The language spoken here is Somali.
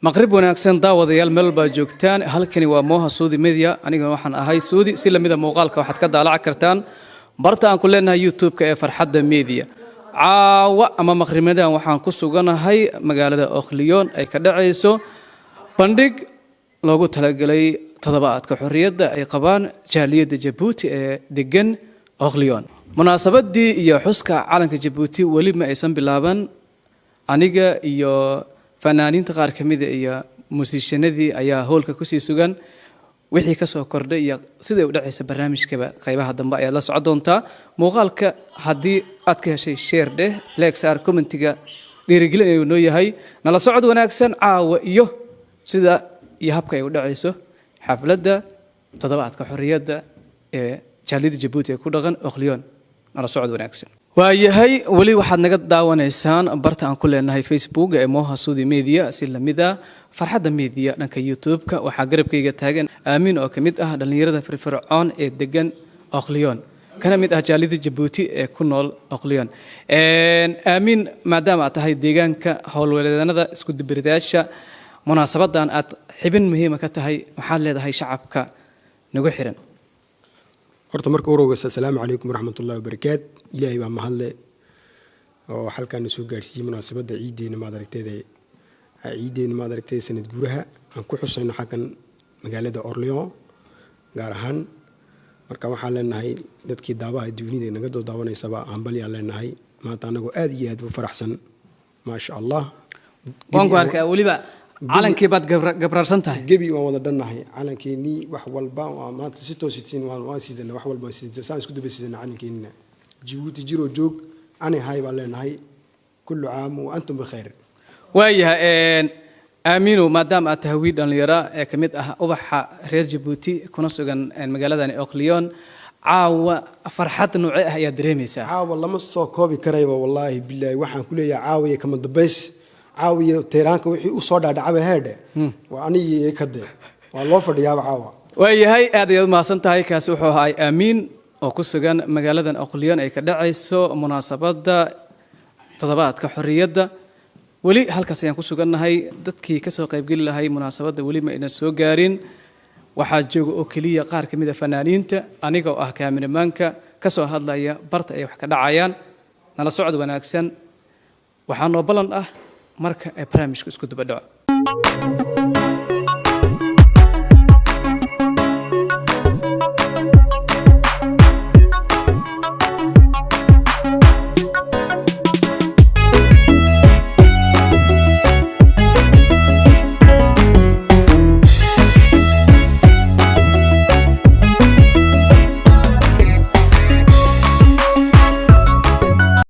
maqrib wanaagsan daawadayaal meel baa joogtaan halkani waa Moha Saudi Media aniga waxaan ahay Saudi si lamida muuqaalka waxaad ka daalac kartaan barta aan ku leenahay YouTube-ka ee Farxadda Media caawa ama maqrimadan waxaan ku suganahay magaalada Okhliyon ay ka dhacayso bandhig loogu talagalay toddobaadka xorriyadda ay qabaan jaaliyadda Djibouti ee degan Okhliyon munaasabadii iyo xuska calanka Djibouti wali ma aysan bilaaban aniga iyo fanaaniinta qaar kamid ah iyo muusiishanadii ayaa howlka ku sii sugan wixii ka soo kordhay iyo sidoo u dhacaysa barnaamijka qaybaha dambe ayaa la socon doontaa muuqaalka hadii aad ka heshay share dheh like saar commentiga dhiirigelin ay noo yahay nala socod wanaagsan caawa iyo sida iyo habka ay u dhacayso xafladda toddobaadka xorriyadda ee jaaliyadda Djibouti ee ku dhaqan Okhliyon nala socod wanaagsan waayahay wali waxaad naga daawanaysaan barta aan ku leenahay Facebook ee Moha Saudi Media si lamida Farxadda Media dhanka YouTube-ka waxa garabkayga taagan Aamin oo kamid ah dhalinyarada firfircoon ee degan Okhliyon kana mid ah jaaliyadda Djibouti ee ku nool Okhliyon Aamin maadaama aad tahay deegaanka howlwadaanada isku dibirdaasha munaasabadan aad xibin muhiim ka tahay maxaad leedahay shacabka nagu xiran horta marka hore assalaamu calaykum waraxmatullaahi wabarakaatu ilaahay baa mahadle oo halkan soo gaarsiiyay munaasabada ciideena maad aragtay sanad guuraha aan ku xusayno xakan magaalada Okhliyon gaar ahaan marka waxaan leenahay dadkii daabaha dunida naga daawaneysaba aan bal yaa leenahay maanta anagu aad iyo aad u faraxsan ma sha Allah waan ku arkaa waliba calankii baad gabrarsan tahay gebi waan wada dhannahay calankeeni wax walba maanta si toositiin waan sidana wax walba sidana saan isku dabaysidana calankeena Djibouti jiro joog ani hay baa leenahay kullu caam wa antum bikhair waayahay aamino maadaama aad tahay wiil dhalinyaro ee kamid ah ubaxa reer Djibouti kuna sugan magaaladan Okhliyon caawa farxad noocee ah ayaa dareemaysaa caawa lama soo koobi karayba wallahi billahi waxaan ku leeyahay caawiye kama dambays caawiye teeraanka wixii u soo dhaadhacay heedhe waa aniga ka dee waa loo fadhiyaa caawa waayahay aad ayaad mahadsan tahay kaasi wuxuu ahaa Aamin oo ku sugan magaaladan Okhliyon ay ka dhacayso munaasabada toddobaadka xorriyadda wali halkaas ayaan ku sugannahay dadkii ka soo qayb gali lahay munaasabada wali ma ina soo gaarin waxaa jooga oo kaliya qaar kamid ah fanaaniinta aniga oo ah kaamiramanka ka soo hadlaya barta ay wax ka dhacayaan nala socod wanaagsan waxaa noo balan ah marka ay barnaamijku isku daba dhaco